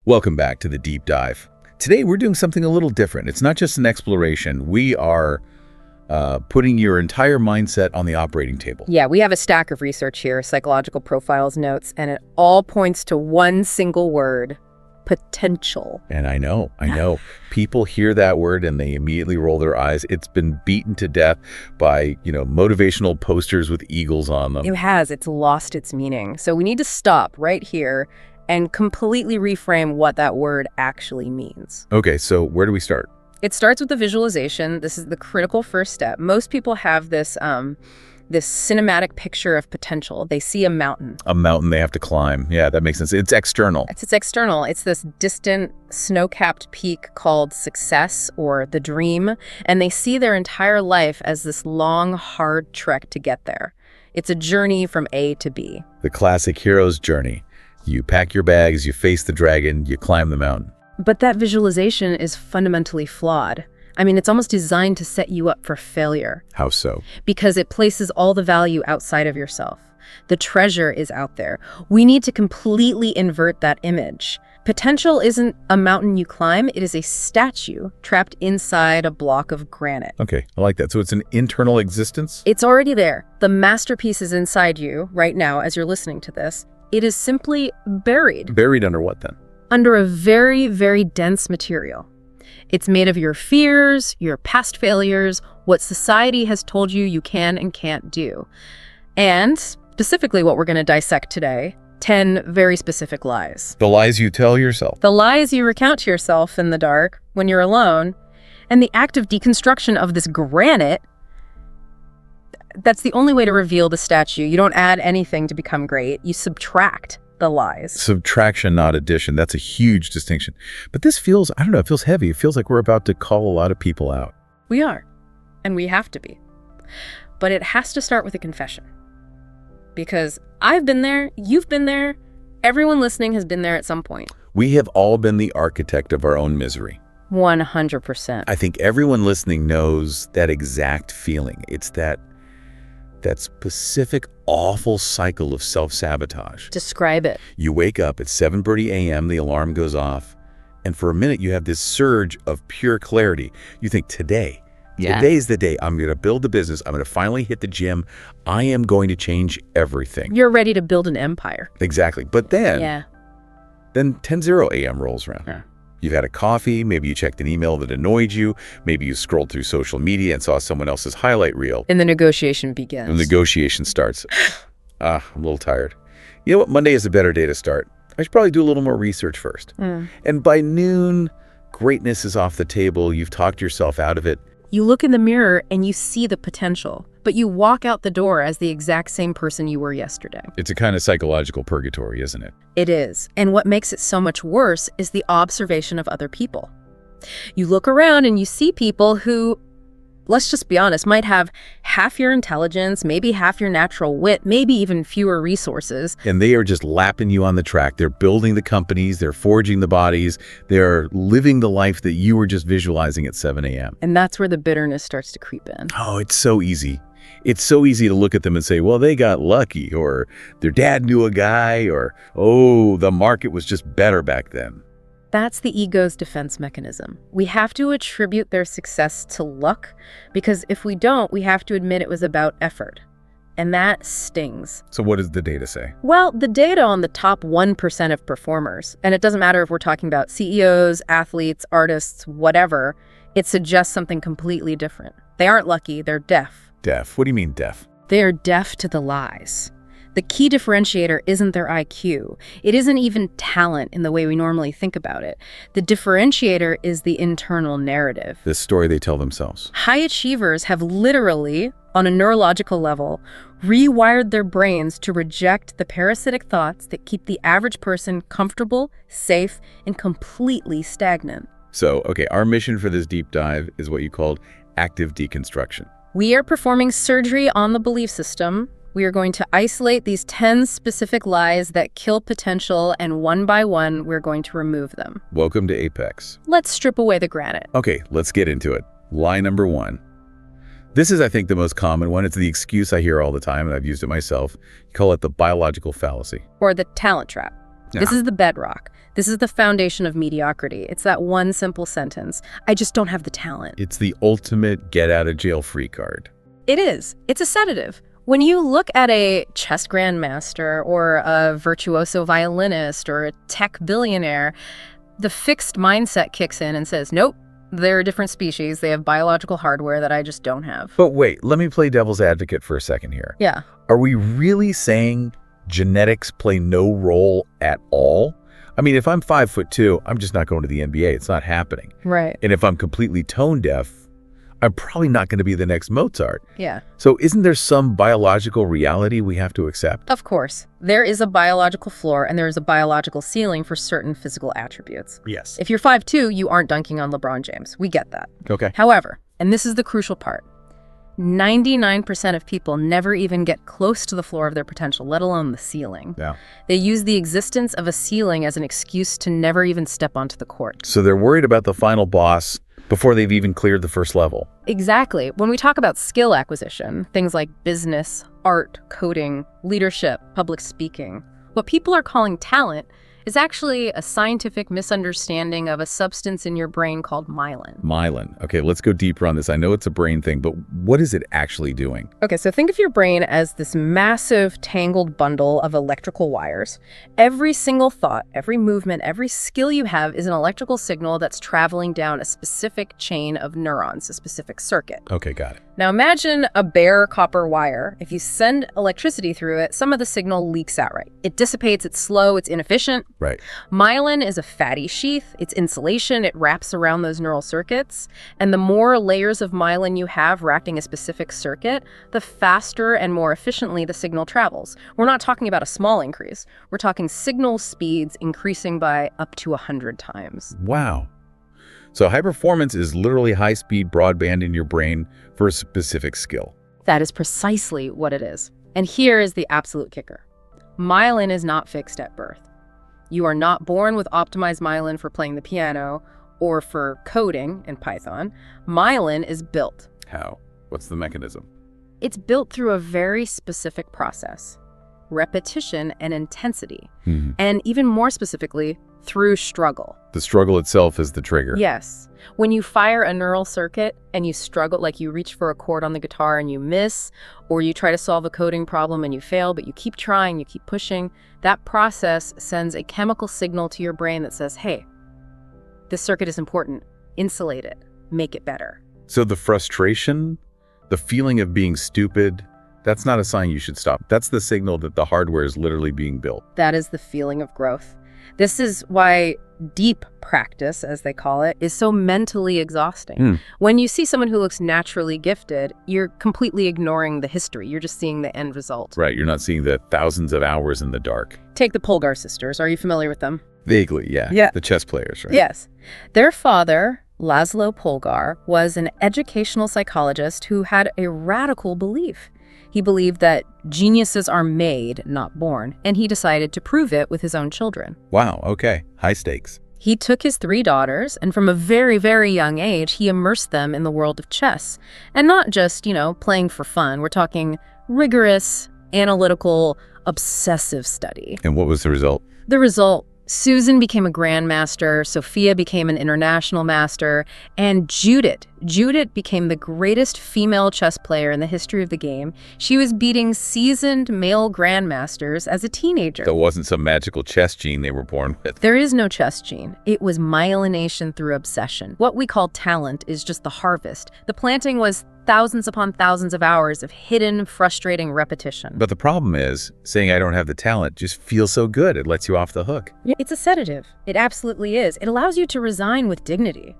Welcome back to the Deep Dive. Today we're doing something a little different. It's not just an exploration. We are putting your entire mindset on the operating table. Yeah, we have a stack of research here, psychological profiles, notes, and it all points to one single word: potential. And I know. People hear that word and they immediately roll their eyes. It's been beaten to death by, motivational posters with eagles on them. It has. It's lost its meaning. So we need to stop right here and completely reframe what that word actually means. Okay, so where do we start? It starts with the visualization. This is the critical first step. Most people have this cinematic picture of potential. They see a mountain. A mountain they have to climb. Yeah, that makes sense. It's external. It's external. It's this distant, snow-capped peak called success or the dream, and they see their entire life as this long, hard trek to get there. It's a journey from A to B. The classic hero's journey. You pack your bags, you face the dragon, you climb the mountain. But that visualization is fundamentally flawed. I mean, it's almost designed to set you up for failure. How so? Because it places all the value outside of yourself. The treasure is out there. We need to completely invert that image. Potential isn't a mountain you climb, it is a statue trapped inside a block of granite. Okay, I like that. So it's an internal existence? It's already there. The masterpiece is inside you right now as you're listening to this. It is simply buried. Buried under what then? Under a very, very dense material. It's made of your fears, your past failures, what society has told you you can and can't do. And specifically what we're going to dissect today, 10 very specific lies. The lies you tell yourself. The lies you recount to yourself in the dark when you're alone. And the act of deconstruction of this granite, that's the only way to reveal the statue. You don't add anything to become great. You subtract the lies. Subtraction, not addition. That's a huge distinction. But this feels, I don't know, it feels heavy. It feels like we're about to call a lot of people out. We are. And we have to be. But it has to start with a confession. Because I've been there, you've been there, everyone listening has been there at some point. We have all been the architect of our own misery. 100%. I think everyone listening knows that exact feeling. It's that specific, awful cycle of self-sabotage. Describe it. You wake up at 7:30 a.m., the alarm goes off, and for a minute you have this surge of pure clarity. You think, today's the day. I'm going to build the business. I'm going to finally hit the gym. I am going to change everything. You're ready to build an empire. Exactly. But then 10:0 a.m. rolls around. Yeah. You've had a coffee, maybe you checked an email that annoyed you, maybe you scrolled through social media and saw someone else's highlight reel. And the negotiation begins. The negotiation starts. I'm a little tired. You know what? Monday is a better day to start. I should probably do a little more research first. And by noon, greatness is off the table. You've talked yourself out of it. You look in the mirror and you see the potential, but you walk out the door as the exact same person you were yesterday. It's a kind of psychological purgatory, isn't it? It is. And what makes it so much worse is the observation of other people. You look around and you see people who, let's just be honest, might have half your intelligence, maybe half your natural wit, maybe even fewer resources. And they are just lapping you on the track. They're building the companies, they're forging the bodies, they're living the life that you were just visualizing at 7 a.m. And that's where the bitterness starts to creep in. Oh, it's so easy. It's so easy to look at them and say, well, they got lucky, or their dad knew a guy, or, oh, the market was just better back then. That's the ego's defense mechanism. We have to attribute their success to luck, because if we don't, we have to admit it was about effort. And that stings. So what does the data say? Well, the data on the top 1% of performers, and it doesn't matter if we're talking about CEOs, athletes, artists, whatever, it suggests something completely different. They aren't lucky, they're deaf. Deaf? What do you mean deaf? They are deaf to the lies. The key differentiator isn't their IQ. It isn't even talent in the way we normally think about it. The differentiator is the internal narrative. The story they tell themselves. High achievers have literally, on a neurological level, rewired their brains to reject the parasitic thoughts that keep the average person comfortable, safe, and completely stagnant. So, okay, our mission for this deep dive is what you called active deconstruction. We are performing surgery on the belief system. We are going to isolate these 10 specific lies that kill potential, and one by one, we're going to remove them. Welcome to Apex. Let's strip away the granite. Okay, let's get into it. Lie number 1. This is, I think, the most common one. It's the excuse I hear all the time, and I've used it myself. You call it the biological fallacy. Or the talent trap. Yeah. This is the bedrock. This is the foundation of mediocrity. It's that one simple sentence. I just don't have the talent. It's the ultimate get-out-of-jail-free card. It is. It's a sedative. When you look at a chess grandmaster or a virtuoso violinist or a tech billionaire, the fixed mindset kicks in and says, nope, they're a different species. They have biological hardware that I just don't have. But wait, let me play devil's advocate for a second here. Yeah. Are we really saying genetics play no role at all? I mean, if I'm 5'2", I'm just not going to the NBA. It's not happening. Right. And if I'm completely tone deaf, I'm probably not going to be the next Mozart. Yeah. So isn't there some biological reality we have to accept? Of course. There is a biological floor and there is a biological ceiling for certain physical attributes. Yes. If you're 5'2", you aren't dunking on LeBron James. We get that. Okay. However, and this is the crucial part, 99% of people never even get close to the floor of their potential, let alone the ceiling. Yeah. They use the existence of a ceiling as an excuse to never even step onto the court. So they're worried about the final boss before they've even cleared the first level. Exactly. When we talk about skill acquisition, things like business, art, coding, leadership, public speaking, what people are calling talent is actually a scientific misunderstanding of a substance in your brain called myelin. Myelin. Okay, let's go deeper on this. I know it's a brain thing, but what is it actually doing? Okay, so think of your brain as this massive tangled bundle of electrical wires. Every single thought, every movement, every skill you have is an electrical signal that's traveling down a specific chain of neurons, a specific circuit. Okay, got it. Now imagine a bare copper wire. If you send electricity through it, some of the signal leaks out, right? It dissipates, it's slow, it's inefficient. Right. Myelin is a fatty sheath. It's insulation. It wraps around those neural circuits. And the more layers of myelin you have wrapping a specific circuit, the faster and more efficiently the signal travels. We're not talking about a small increase. We're talking signal speeds increasing by up to 100 times. Wow. So high performance is literally high-speed broadband in your brain for a specific skill. That is precisely what it is. And here is the absolute kicker. Myelin is not fixed at birth. You are not born with optimized myelin for playing the piano or for coding in Python. Myelin is built. How? What's the mechanism? It's built through a very specific process, repetition and intensity, and even more specifically, through struggle. The struggle itself is the trigger. Yes. When you fire a neural circuit and you struggle, like you reach for a chord on the guitar and you miss, or you try to solve a coding problem and you fail, but you keep trying, you keep pushing, that process sends a chemical signal to your brain that says, hey, this circuit is important. Insulate it. Make it better. So the frustration, the feeling of being stupid, that's not a sign you should stop. That's the signal that the hardware is literally being built. That is the feeling of growth. This is why deep practice, as they call it, is so mentally exhausting. When you see someone who looks naturally gifted, you're completely ignoring the history. You're just seeing the end result. Right, you're not seeing the thousands of hours in the dark. Take the Polgar sisters. Are you familiar with them? Vaguely, yeah. Yeah. The chess players, right? Yes. Their father, Laszlo Polgar, was an educational psychologist who had a radical belief. He believed that geniuses are made, not born, and he decided to prove it with his own children. Wow, okay. High stakes. He took his 3 daughters, and from a very, very young age, he immersed them in the world of chess. And not just, playing for fun. We're talking rigorous, analytical, obsessive study. And what was the result? The result, Susan became a grandmaster, Sophia became an international master, and Judith became the greatest female chess player in the history of the game. She was beating seasoned male grandmasters as a teenager. There wasn't some magical chess gene they were born with. There is no chess gene. It was myelination through obsession. What we call talent is just the harvest. The planting was thousands upon thousands of hours of hidden, frustrating repetition. But the problem is, saying I don't have the talent just feels so good. It lets you off the hook. It's a sedative. It absolutely is. It allows you to resign with dignity.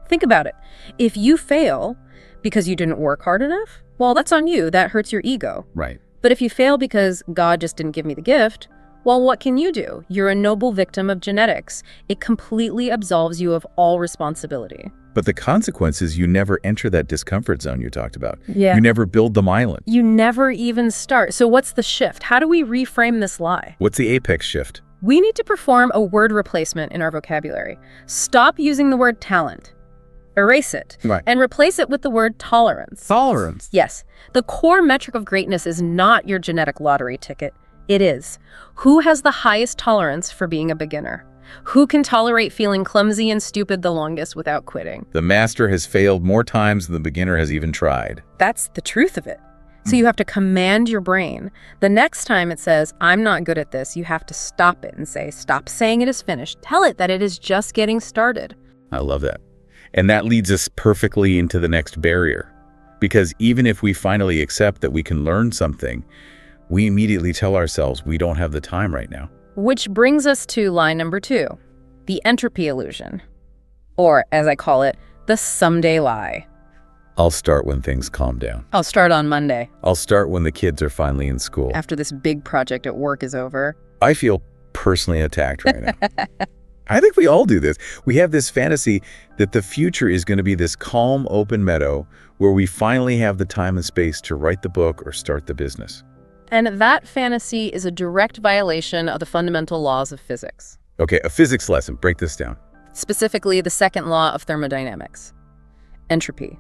Think about it. If you fail because you didn't work hard enough, well, that's on you. That hurts your ego. Right. But if you fail because God just didn't give me the gift, well, what can you do? You're a noble victim of genetics. It completely absolves you of all responsibility. But the consequence is you never enter that discomfort zone you talked about. Yeah. You never build the myelin. You never even start. So what's the shift? How do we reframe this lie? What's the apex shift? We need to perform a word replacement in our vocabulary. Stop using the word talent. Erase it. Right. And replace it with the word tolerance. Tolerance. Yes. The core metric of greatness is not your genetic lottery ticket. It is. Who has the highest tolerance for being a beginner? Who can tolerate feeling clumsy and stupid the longest without quitting? The master has failed more times than the beginner has even tried. That's the truth of it. So you have to command your brain. The next time it says, I'm not good at this, you have to stop it and say, stop saying it is finished. Tell it that it is just getting started. I love that. And that leads us perfectly into the next barrier. Because even if we finally accept that we can learn something, we immediately tell ourselves we don't have the time right now. Which brings us to lie number 2, the entropy illusion. Or, as I call it, the someday lie. I'll start when things calm down. I'll start on Monday. I'll start when the kids are finally in school. After this big project at work is over. I feel personally attacked right now. I think we all do this. We have this fantasy that the future is going to be this calm, open meadow where we finally have the time and space to write the book or start the business. And that fantasy is a direct violation of the fundamental laws of physics. Okay, a physics lesson. Break this down. Specifically, the second law of thermodynamics. Entropy.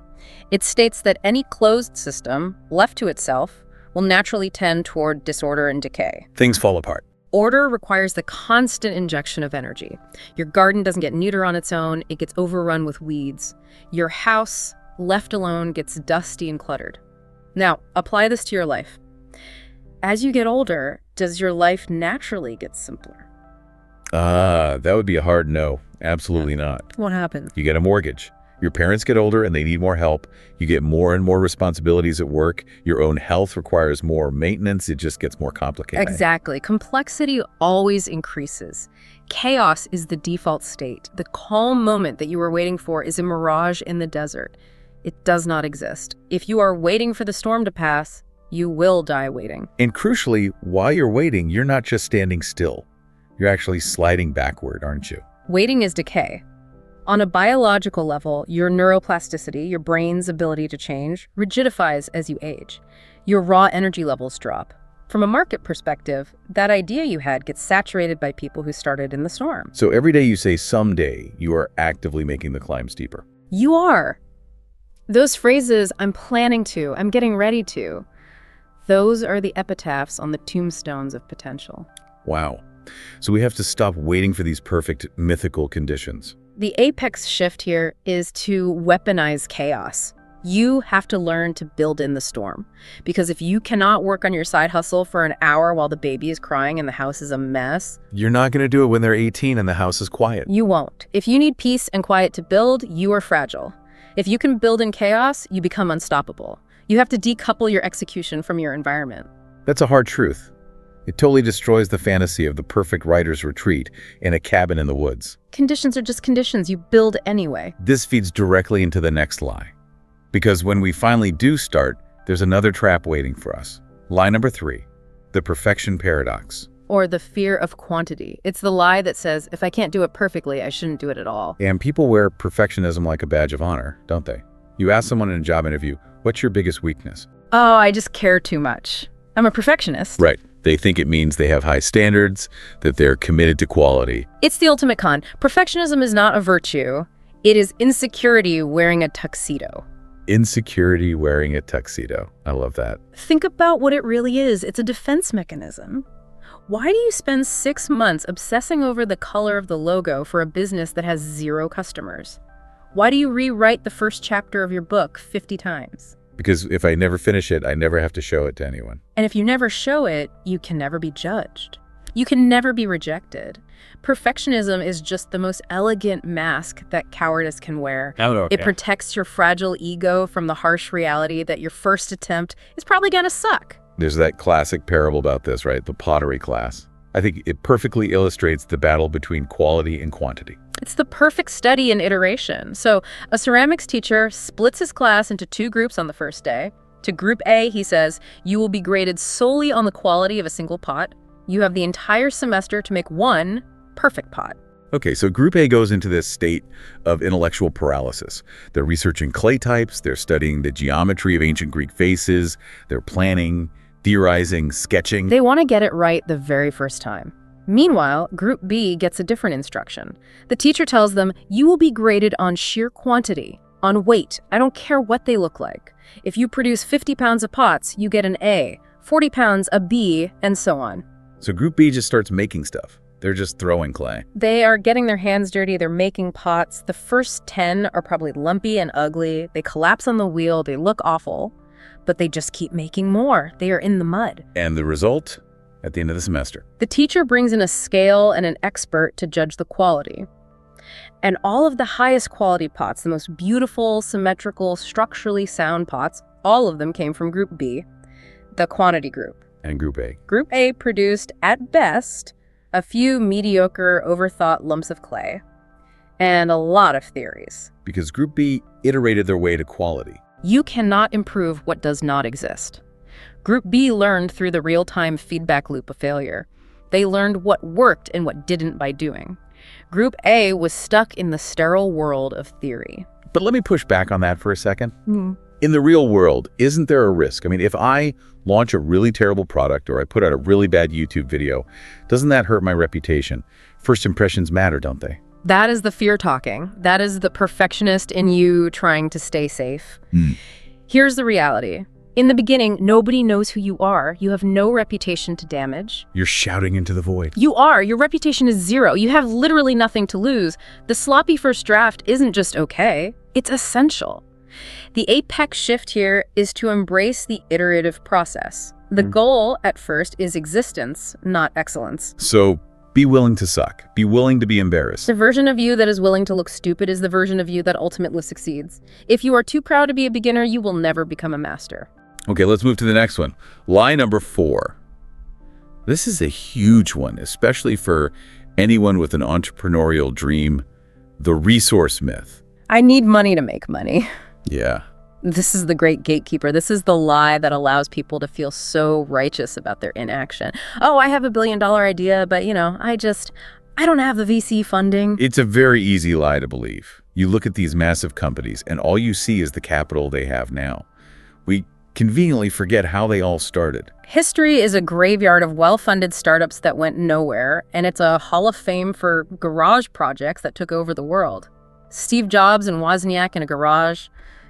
It states that any closed system, left to itself, will naturally tend toward disorder and decay. Things fall apart. Order requires the constant injection of energy. Your garden doesn't get neuter on its own, it gets overrun with weeds. Your house, left alone, gets dusty and cluttered. Now, apply this to your life. As you get older, does your life naturally get simpler? That would be a hard no. Absolutely not. What happens? You get a mortgage. Your parents get older and they need more help. You get more and more responsibilities at work. Your own health requires more maintenance. It just gets more complicated. Exactly. Complexity always increases. Chaos is the default state. The calm moment that you were waiting for is a mirage in the desert. It does not exist. If you are waiting for the storm to pass, you will die waiting. And crucially, while you're waiting, you're not just standing still. You're actually sliding backward, aren't you? Waiting is decay. On a biological level, your neuroplasticity, your brain's ability to change, rigidifies as you age. Your raw energy levels drop. From a market perspective, that idea you had gets saturated by people who started in the storm. So every day you say someday, you are actively making the climb steeper. You are. Those phrases, I'm planning to, I'm getting ready to, those are the epitaphs on the tombstones of potential. Wow. So we have to stop waiting for these perfect mythical conditions. The apex shift here is to weaponize chaos. You have to learn to build in the storm. Because if you cannot work on your side hustle for an hour while the baby is crying and the house is a mess, you're not going to do it when they're 18 and the house is quiet. You won't. If you need peace and quiet to build, you are fragile. If you can build in chaos, you become unstoppable. You have to decouple your execution from your environment. That's a hard truth. It totally destroys the fantasy of the perfect writer's retreat in a cabin in the woods. Conditions are just conditions. You build anyway. This feeds directly into the next lie. Because when we finally do start, there's another trap waiting for us. Lie number 3, the perfection paradox. Or the fear of quantity. It's the lie that says, if I can't do it perfectly, I shouldn't do it at all. And people wear perfectionism like a badge of honor, don't they? You ask someone in a job interview, what's your biggest weakness? Oh, I just care too much. I'm a perfectionist. Right. They think it means they have high standards, that they're committed to quality. It's the ultimate con. Perfectionism is not a virtue. It is insecurity wearing a tuxedo. Insecurity wearing a tuxedo. I love that. Think about what it really is. It's a defense mechanism. Why do you spend 6 months obsessing over the color of the logo for a business that has 0 customers? Why do you rewrite the first chapter of your book 50 times? Because if I never finish it, I never have to show it to anyone. And if you never show it, you can never be judged. You can never be rejected. Perfectionism is just the most elegant mask that cowardice can wear. It protects your fragile ego from the harsh reality that your first attempt is probably gonna suck. There's that classic parable about this, right? The pottery class. I think it perfectly illustrates the battle between quality and quantity. It's the perfect study in iteration. So a ceramics teacher splits his class into 2 groups on the first day. To group A, he says, you will be graded solely on the quality of a single pot. You have the entire semester to make 1 perfect pot. Okay, so Group A goes into this state of intellectual paralysis. They're researching clay types, they're studying the geometry of ancient Greek vases, they're planning, theorizing, sketching. They want to get it right the very first time. Meanwhile, Group B gets a different instruction. The teacher tells them, you will be graded on sheer quantity, on weight. I don't care what they look like. If you produce 50 pounds of pots, you get an A, 40 pounds a B, and so on. So Group B just starts making stuff. They're just throwing clay. They are getting their hands dirty. They're making pots. The first 10 are probably lumpy and ugly. They collapse on the wheel. They look awful. But they just keep making more. They are in the mud. And the result? At the end of the semester, the teacher brings in a scale and an expert to judge the quality. And all of the highest quality pots, the most beautiful, symmetrical, structurally sound pots, all of them came from Group B, the quantity group. And Group A. Group A produced, at best, a few mediocre, overthought lumps of clay and a lot of theories. Because Group B iterated their way to quality. You cannot improve what does not exist. Group B learned through the real-time feedback loop of failure. They learned what worked and what didn't by doing. Group A was stuck in the sterile world of theory. But let me push back on that for a second. In the real world, isn't there a risk? I mean, if I launch a really terrible product or I put out a really bad YouTube video, doesn't that hurt my reputation? First impressions matter, don't they? That is the fear talking. That is the perfectionist in you trying to stay safe. Here's the reality. In the beginning, nobody knows who you are. You have no reputation to damage. You're shouting into the void. You are. Your reputation is zero. You have literally nothing to lose. The sloppy first draft isn't just okay. It's essential. The apex shift here is to embrace the iterative process. The goal, at first, is existence, not excellence. So be willing to suck. Be willing to be embarrassed. The version of you that is willing to look stupid is the version of you that ultimately succeeds. If you are too proud to be a beginner, you will never become a master. Okay, let's move to the next one. Lie number 4. This is a huge one, especially for anyone with an entrepreneurial dream. The resource myth. I need money to make money. Yeah. This is the great gatekeeper. This is the lie that allows people to feel so righteous about their inaction. Oh, I have a $1 billion idea, but I don't have the VC funding. It's a very easy lie to believe. You look at these massive companies and all you see is the capital they have now. We conveniently forget how they all started. History is a graveyard of well-funded startups that went nowhere, and it's a hall of fame for garage projects that took over the world. Steve Jobs and Wozniak in a garage,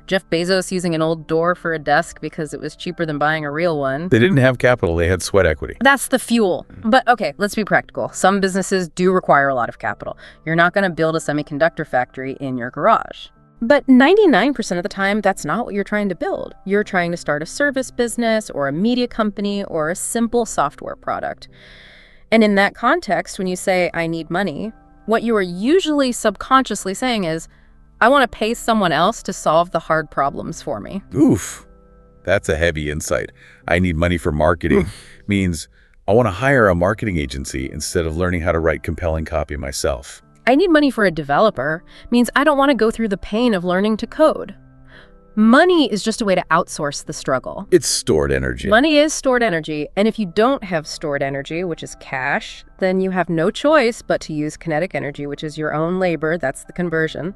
Jeff Bezos using an old door for a desk because it was cheaper than buying a real one. They didn't have capital, they had sweat equity. That's the fuel. But okay, let's be practical. Some businesses do require a lot of capital. You're not going to build a semiconductor factory in your garage. But 99% of the time, that's not what you're trying to build. You're trying to start a service business or a media company or a simple software product. And in that context, when you say, I need money, what you are usually subconsciously saying is, I want to pay someone else to solve the hard problems for me. Oof, that's a heavy insight. I need money for marketing means I want to hire a marketing agency instead of learning how to write compelling copy myself. I need money for a developer means I don't want to go through the pain of learning to code. Money is just a way to outsource the struggle. It's stored energy. Money is stored energy, and if you don't have stored energy, which is cash, then you have no choice but to use kinetic energy, which is your own labor. That's the conversion.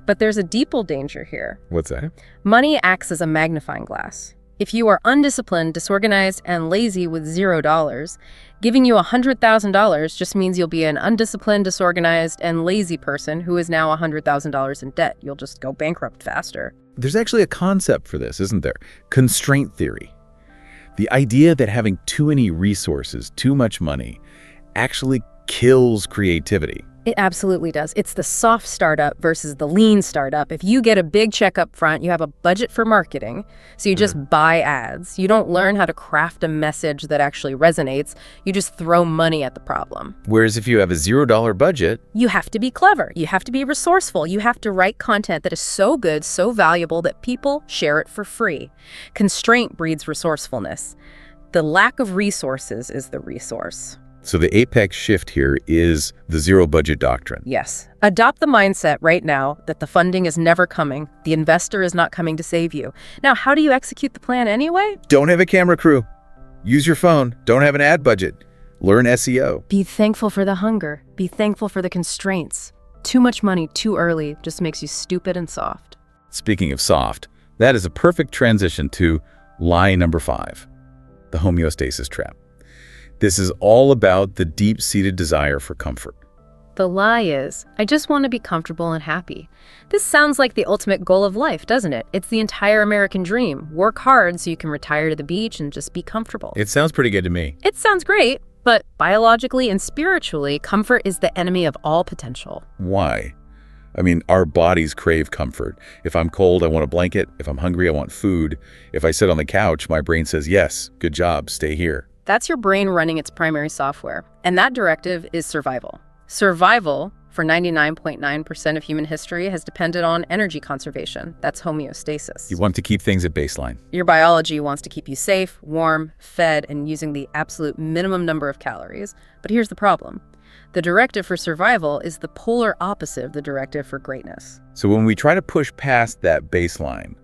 But there's a deeper danger here. What's that? Money acts as a magnifying glass. If you are undisciplined, disorganized, and lazy with $0, giving you $100,000 just means you'll be an undisciplined, disorganized, and lazy person who is now $100,000 in debt. You'll just go bankrupt faster. There's actually a concept for this, isn't there? Constraint theory. The idea that having too many resources, too much money, actually kills creativity. It absolutely does. It's the soft startup versus the lean startup. If you get a big check up front, you have a budget for marketing, so you just buy ads. You don't learn how to craft a message that actually resonates. You just throw money at the problem. Whereas if you have a $0 budget, you have to be clever. You have to be resourceful. You have to write content that is so good, so valuable that people share it for free. Constraint breeds resourcefulness. The lack of resources is the resource. So the apex shift here is the zero budget doctrine. Yes. Adopt the mindset right now that the funding is never coming. The investor is not coming to save you. Now, how do you execute the plan anyway? Don't have a camera crew. Use your phone. Don't have an ad budget. Learn SEO. Be thankful for the hunger. Be thankful for the constraints. Too much money too early just makes you stupid and soft. Speaking of soft, that is a perfect transition to lie number 5, the homeostasis trap. This is all about the deep-seated desire for comfort. The lie is, I just want to be comfortable and happy. This sounds like the ultimate goal of life, doesn't it? It's the entire American dream. Work hard so you can retire to the beach and just be comfortable. It sounds pretty good to me. It sounds great, But biologically and spiritually, comfort is the enemy of all potential. Why? I mean, our bodies crave comfort. If I'm cold, I want a blanket. If I'm hungry, I want food. If I sit on the couch, my brain says, yes, good job, stay here. That's your brain running its primary software. And that directive is survival. Survival, for 99.9% of human history, has depended on energy conservation. That's homeostasis. You want to keep things at baseline. Your biology wants to keep you safe, warm, fed, and using the absolute minimum number of calories. But here's the problem. The directive for survival is the polar opposite of the directive for greatness. So when we try to push past that baseline,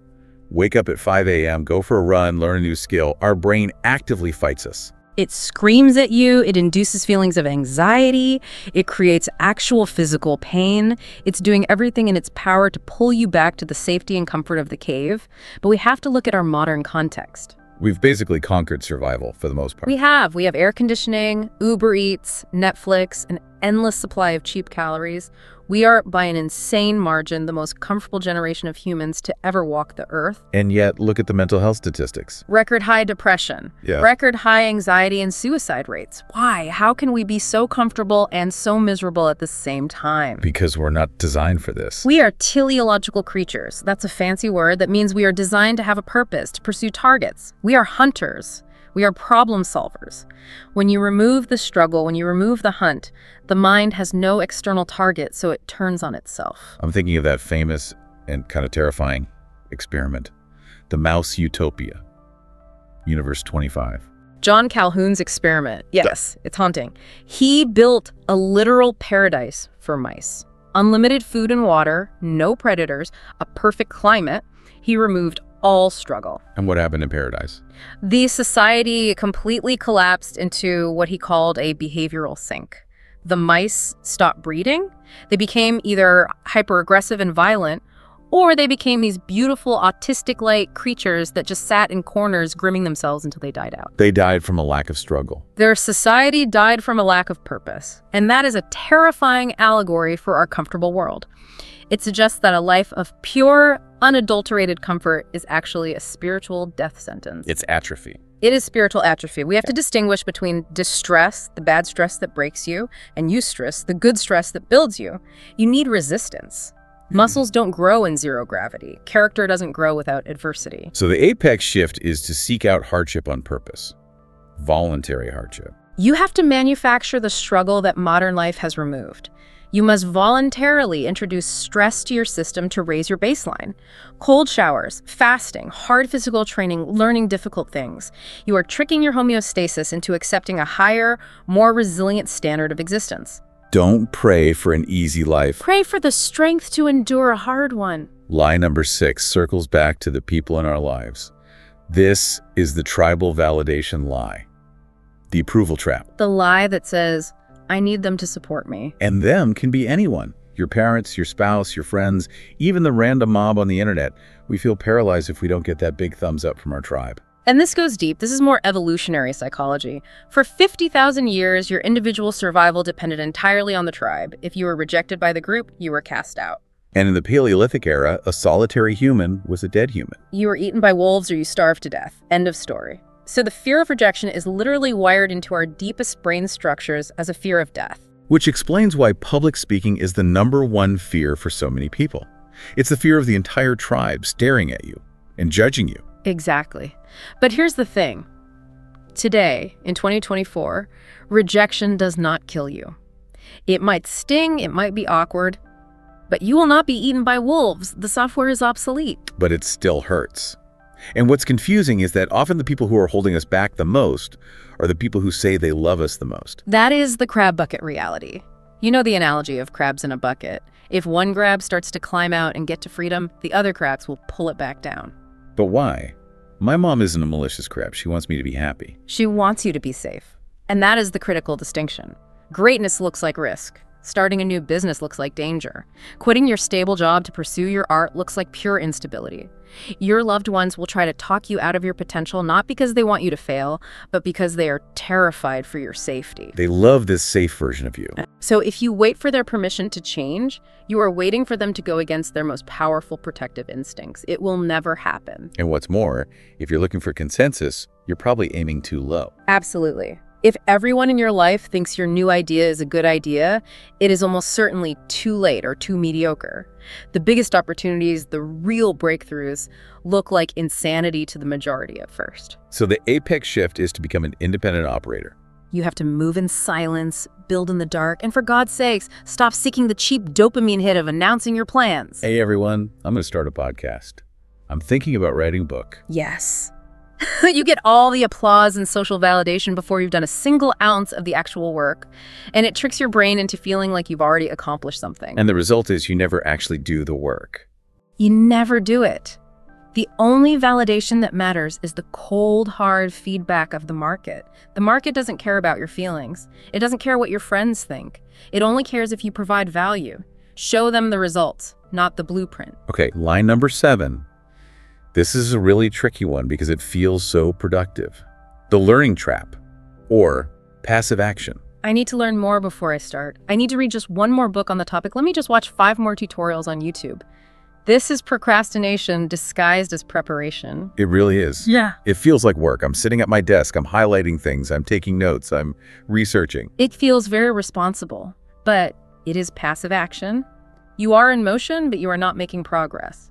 wake up at 5 a.m., go for a run, learn a new skill, our brain actively fights us. It screams at you, it induces feelings of anxiety, it creates actual physical pain. It's doing everything in its power to pull you back to the safety and comfort of the cave. But we have to look at our modern context. We've basically conquered survival for the most part. We have air conditioning, Uber Eats, Netflix, an endless supply of cheap calories. We are, by an insane margin, the most comfortable generation of humans to ever walk the earth. And yet, look at the mental health statistics. Record high depression, record high anxiety and suicide rates. Why? How can we be so comfortable and so miserable at the same time? Because we're not designed for this. We are teleological creatures. That's a fancy word that means we are designed to have a purpose, to pursue targets. We are hunters. We are problem solvers. When you remove the struggle, when you remove the hunt, the mind has no external target, so it turns on itself. I'm thinking of that famous and kind of terrifying experiment, the mouse utopia, Universe 25. John Calhoun's experiment. Yes, it's haunting. He built a literal paradise for mice. Unlimited food and water, no predators, a perfect climate. He removed all struggle. And what happened in paradise? The society completely collapsed into what he called a behavioral sink. The mice stopped breeding. They became either hyper-aggressive and violent, or they became these beautiful autistic-like creatures that just sat in corners grimming themselves until they died out. They died from a lack of struggle. Their society died from a lack of purpose. And that is a terrifying allegory for our comfortable world. It suggests that a life of pure, unadulterated comfort is actually a spiritual death sentence. It's atrophy. It is spiritual atrophy. We have to distinguish between distress, the bad stress that breaks you, and eustress, the good stress that builds you. You need resistance. Muscles don't grow in zero gravity. Character doesn't grow without adversity. So the apex shift is to seek out hardship on purpose. Voluntary hardship. You have to manufacture the struggle that modern life has removed. You must voluntarily introduce stress to your system to raise your baseline. Cold showers, fasting, hard physical training, learning difficult things. You are tricking your homeostasis into accepting a higher, more resilient standard of existence. Don't pray for an easy life. Pray for the strength to endure a hard one. Lie number 6 circles back to the people in our lives. This is the tribal validation lie. The approval trap. The lie that says, I need them to support me. And them can be anyone. Your parents, your spouse, your friends, even the random mob on the internet. We feel paralyzed if we don't get that big thumbs up from our tribe. And this goes deep. This is more evolutionary psychology. For 50,000 years, your individual survival depended entirely on the tribe. If you were rejected by the group, you were cast out. And in the Paleolithic era, a solitary human was a dead human. You were eaten by wolves or you starved to death. End of story. So the fear of rejection is literally wired into our deepest brain structures as a fear of death. Which explains why public speaking is the #1 fear for so many people. It's the fear of the entire tribe staring at you and judging you. Exactly. But here's the thing. Today, in 2024, rejection does not kill you. It might sting, it might be awkward, but you will not be eaten by wolves. The software is obsolete. But it still hurts. And what's confusing is that often the people who are holding us back the most are the people who say they love us the most. That is the crab bucket reality. You know the analogy of crabs in a bucket. If one crab starts to climb out and get to freedom, the other crabs will pull it back down. But why? My mom isn't a malicious crab. She wants me to be happy. She wants you to be safe. And that is the critical distinction. Greatness looks like risk. Starting a new business looks like danger. Quitting your stable job to pursue your art looks like pure instability. Your loved ones will try to talk you out of your potential, not because they want you to fail, but because they are terrified for your safety. They love this safe version of you. So if you wait for their permission to change, you are waiting for them to go against their most powerful protective instincts. It will never happen. And what's more, if you're looking for consensus, you're probably aiming too low. Absolutely. If everyone in your life thinks your new idea is a good idea, it is almost certainly too late or too mediocre. The biggest opportunities, the real breakthroughs, look like insanity to the majority at first. So the apex shift is to become an independent operator. You have to move in silence, build in the dark, and for God's sakes, stop seeking the cheap dopamine hit of announcing your plans. Hey everyone, I'm going to start a podcast. I'm thinking about writing a book. Yes. You get all the applause and social validation before you've done a single ounce of the actual work, and it tricks your brain into feeling like you've already accomplished something. And the result is you never actually do the work. You never do it. The only validation that matters is the cold, hard feedback of the market. The market doesn't care about your feelings. It doesn't care what your friends think. It only cares if you provide value. Show them the results, not the blueprint. Okay, line number 7. This is a really tricky one because it feels so productive. The learning trap, or passive action. I need to learn more before I start. I need to read just one more book on the topic. Let me just watch 5 more tutorials on YouTube. This is procrastination disguised as preparation. It really is. Yeah. It feels like work. I'm sitting at my desk, I'm highlighting things, I'm taking notes, I'm researching. It feels very responsible, but it is passive action. You are in motion, but you are not making progress.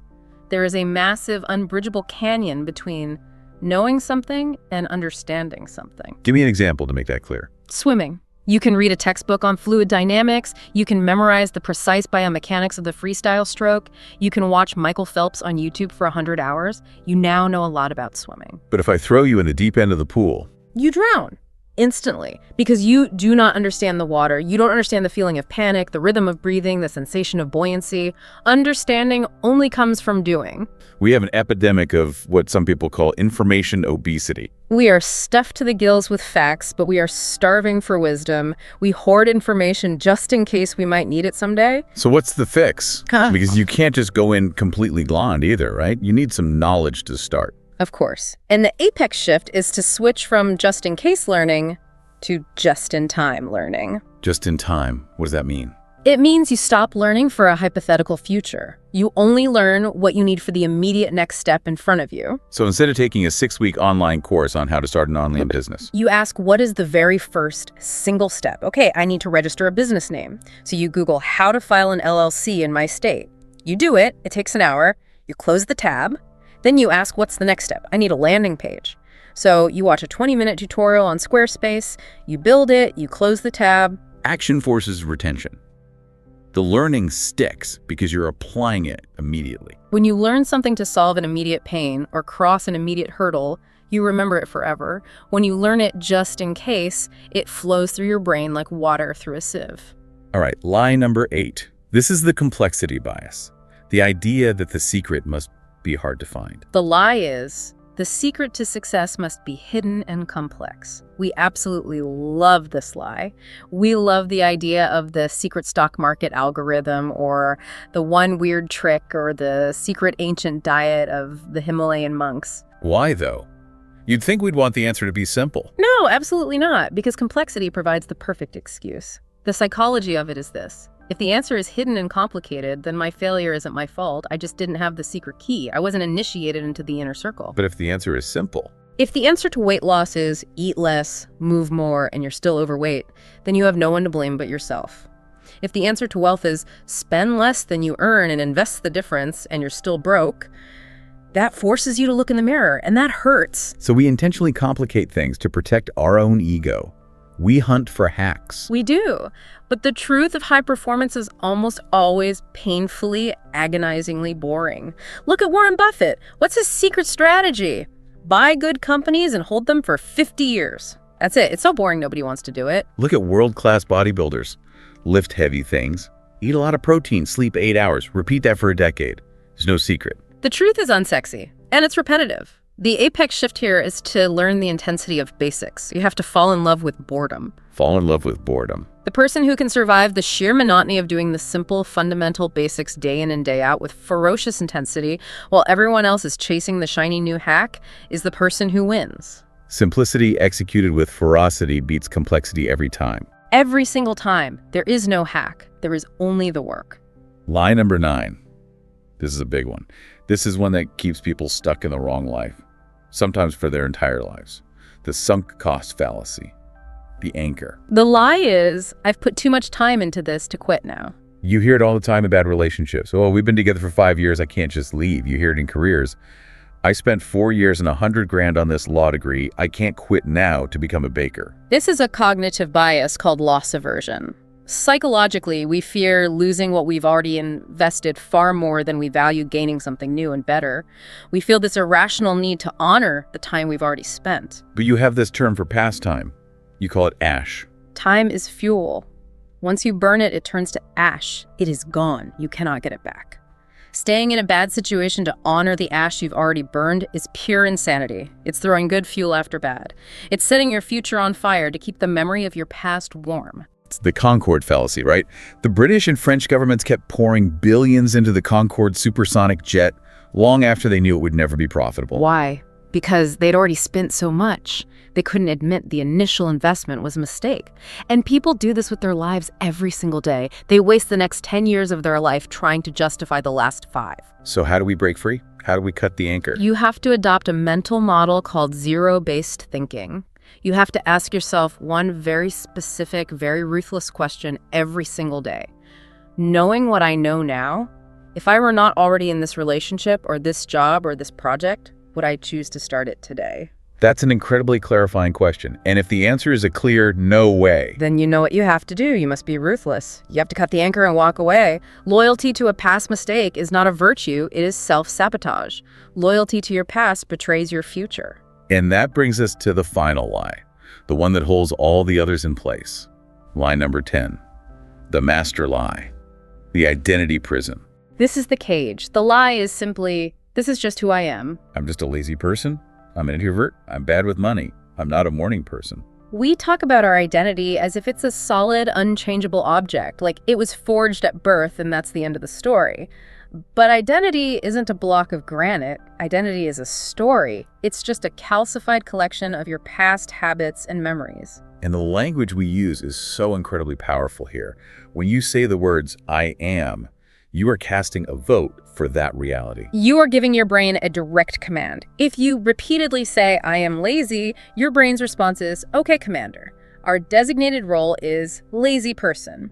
There is a massive, unbridgeable canyon between knowing something and understanding something. Give me an example to make that clear. Swimming. You can read a textbook on fluid dynamics. You can memorize the precise biomechanics of the freestyle stroke. You can watch Michael Phelps on YouTube for 100 hours. You now know a lot about swimming. But if I throw you in the deep end of the pool, you drown. Instantly, because you do not understand the water. You don't understand the feeling of panic, the rhythm of breathing, the sensation of buoyancy. Understanding only comes from doing. We have an epidemic of what some people call information obesity. We are stuffed to the gills with facts, but we are starving for wisdom. We hoard information just in case we might need it someday. So what's the fix? Because you can't just go in completely blind either, right? You need some knowledge to start. Of course. And the apex shift is to switch from just-in-case learning to just-in-time learning. Just in time. What does that mean? It means you stop learning for a hypothetical future. You only learn what you need for the immediate next step in front of you. So instead of taking a 6-week online course on how to start an online business, you ask, what is the very first single step? Okay, I need to register a business name. So you Google how to file an LLC in my state. You do it. It takes an hour. You close the tab. Then you ask, what's the next step? I need a landing page. So you watch a 20-minute tutorial on Squarespace, you build it, you close the tab. Action forces retention. The learning sticks because you're applying it immediately. When you learn something to solve an immediate pain or cross an immediate hurdle, you remember it forever. When you learn it just in case, it flows through your brain like water through a sieve. All right, lie number 8. This is the complexity bias. The idea that the secret must be hard to find. The lie is, the secret to success must be hidden and complex. We absolutely love this lie. We love the idea of the secret stock market algorithm or the one weird trick or the secret ancient diet of the Himalayan monks. Why, though? You'd think we'd want the answer to be simple. No, absolutely not, because complexity provides the perfect excuse. The psychology of it is this. If the answer is hidden and complicated, then my failure isn't my fault. I just didn't have the secret key. I wasn't initiated into the inner circle. But if the answer is simple? If the answer to weight loss is eat less, move more, and you're still overweight, then you have no one to blame but yourself. If the answer to wealth is spend less than you earn and invest the difference, and you're still broke, that forces you to look in the mirror, and that hurts. So we intentionally complicate things to protect our own ego. We hunt for hacks. We do. But the truth of high performance is almost always painfully, agonizingly boring. Look at Warren Buffett. What's his secret strategy? Buy good companies and hold them for 50 years. That's it. It's so boring nobody wants to do it. Look at world-class bodybuilders. Lift heavy things. Eat a lot of protein. Sleep 8 hours. Repeat that for a decade. There's no secret. The truth is unsexy, and it's repetitive. The apex shift here is to learn the intensity of basics. You have to fall in love with boredom. Fall in love with boredom. The person who can survive the sheer monotony of doing the simple, fundamental basics day in and day out with ferocious intensity while everyone else is chasing the shiny new hack is the person who wins. Simplicity executed with ferocity beats complexity every time. Every single time. There is no hack. There is only the work. Lie number 9. This is a big one. This is one that keeps people stuck in the wrong life, sometimes for their entire lives. The sunk cost fallacy. the anchor. The lie is, I've put too much time into this to quit now. You hear it all the time in bad relationships. Oh, we've been together for 5 years. I can't just leave. You hear it in careers. I spent 4 years and $100,000 on this law degree. I can't quit now to become a baker. This is a cognitive bias called loss aversion. Psychologically, we fear losing what we've already invested far more than we value gaining something new and better. We feel this irrational need to honor the time we've already spent. But you have this term for pastime. You call it ash. Time is fuel. Once you burn it, it turns to ash. It is gone. You cannot get it back. Staying in a bad situation to honor the ash you've already burned is pure insanity. It's throwing good fuel after bad. It's setting your future on fire to keep the memory of your past warm. It's the Concorde fallacy, right? The British and French governments kept pouring billions into the Concorde supersonic jet long after they knew it would never be profitable. Why? Because they'd already spent so much. They couldn't admit the initial investment was a mistake. And people do this with their lives every single day. They waste the next 10 years of their life trying to justify the last 5. So how do we break free? How do we cut the anchor? You have to adopt a mental model called zero-based thinking. You have to ask yourself one very specific, very ruthless question every single day. Knowing what I know now, if I were not already in this relationship or this job or this project, would I choose to start it today? That's an incredibly clarifying question. And if the answer is a clear no way, then you know what you have to do. You must be ruthless. You have to cut the anchor and walk away. Loyalty to a past mistake is not a virtue. It is self-sabotage. Loyalty to your past betrays your future. And that brings us to the final lie, the one that holds all the others in place. Lie number 10, the master lie, the identity prison. This is the cage. The lie is simply, this is just who I am. I'm just a lazy person. I'm an introvert. I'm bad with money. I'm not a morning person. We talk about our identity as if it's a solid, unchangeable object, like it was forged at birth and that's the end of the story. But identity isn't a block of granite. Identity is a story. It's just a calcified collection of your past habits and memories. And the language we use is so incredibly powerful here. When you say the words, I am, you are casting a vote for that reality. You are giving your brain a direct command. If you repeatedly say, I am lazy, your brain's response is, okay, Commander. Our designated role is lazy person.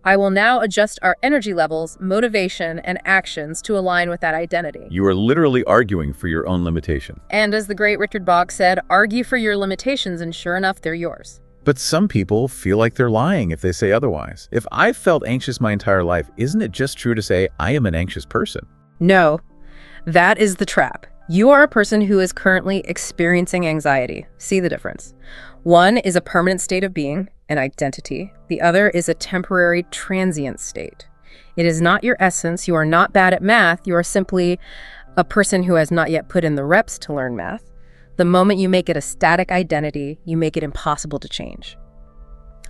I will now adjust our energy levels, motivation, and actions to align with that identity. You are literally arguing for your own limitation. And as the great Richard Bach said, argue for your limitations, and sure enough, they're yours. But some people feel like they're lying if they say otherwise. If I've felt anxious my entire life, isn't it just true to say I am an anxious person? No, that is the trap. You are a person who is currently experiencing anxiety. See the difference. One is a permanent state of being, an identity. The other is a temporary, transient state. It is not your essence. You are not bad at math. You are simply a person who has not yet put in the reps to learn math. The moment you make it a static identity, you make it impossible to change.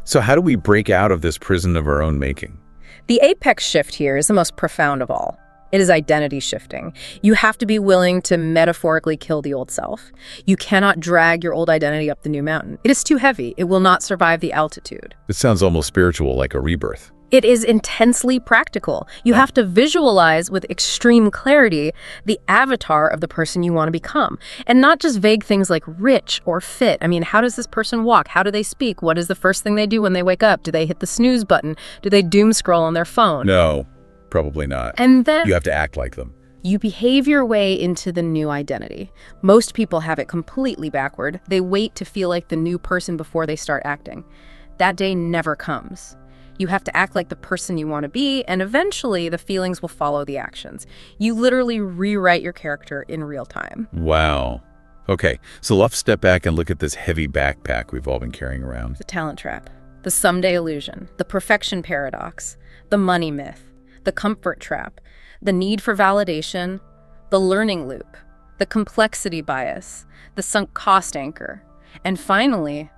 So how do we break out of this prison of our own making? The apex shift here is the most profound of all. It is identity shifting. You have to be willing to metaphorically kill the old self. You cannot drag your old identity up the new mountain. It is too heavy. It will not survive the altitude. It sounds almost spiritual, like a rebirth. It is intensely practical. You have to visualize with extreme clarity the avatar of the person you want to become. And not just vague things like rich or fit. I mean, how does this person walk? How do they speak? What is the first thing they do when they wake up? Do they hit the snooze button? Do they doom scroll on their phone? No, probably not. And then you have to act like them. You behave your way into the new identity. Most people have it completely backward. They wait to feel like the new person before they start acting. That day never comes. You have to act like the person you want to be, and eventually the feelings will follow the actions. You literally rewrite your character in real time. Wow. Okay, so let's step back and look at this heavy backpack we've all been carrying around. The talent trap, the someday illusion, the perfection paradox, the money myth, the comfort trap, the need for validation, the learning loop, the complexity bias, the sunk cost anchor, and finally,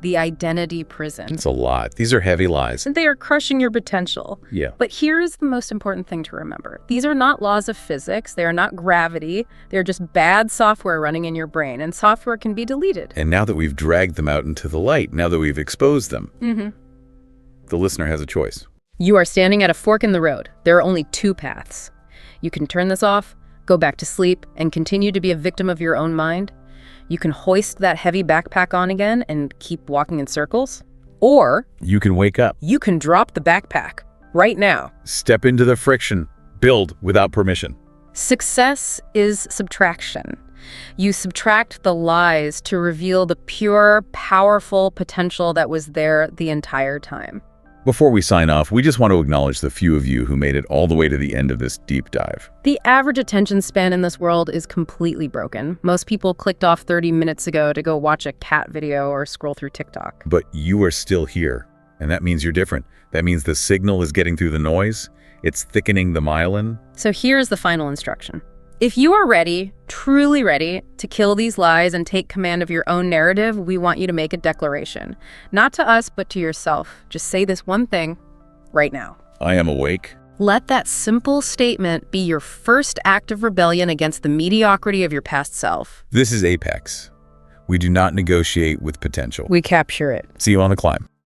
the identity prison. It's a lot. These are heavy lies. And they are crushing your potential. Yeah. But here is the most important thing to remember. These are not laws of physics. They are not gravity. They're just bad software running in your brain, and software can be deleted. And now that we've dragged them out into the light, now that we've exposed them, the listener has a choice. You are standing at a fork in the road. There are only 2 paths. You can turn this off, go back to sleep, and continue to be a victim of your own mind. You can hoist that heavy backpack on again and keep walking in circles. Or you can wake up. You can drop the backpack right now. Step into the friction. Build without permission. Success is subtraction. You subtract the lies to reveal the pure, powerful potential that was there the entire time. Before we sign off, we just want to acknowledge the few of you who made it all the way to the end of this deep dive. The average attention span in this world is completely broken. Most people clicked off 30 minutes ago to go watch a cat video or scroll through TikTok. But you are still here, and that means you're different. That means the signal is getting through the noise. It's thickening the myelin. So here's the final instruction. If you are ready, truly ready, to kill these lies and take command of your own narrative, we want you to make a declaration. Not to us, but to yourself. Just say this one thing right now. I am awake. Let that simple statement be your first act of rebellion against the mediocrity of your past self. This is Apex. We do not negotiate with potential. We capture it. See you on the climb.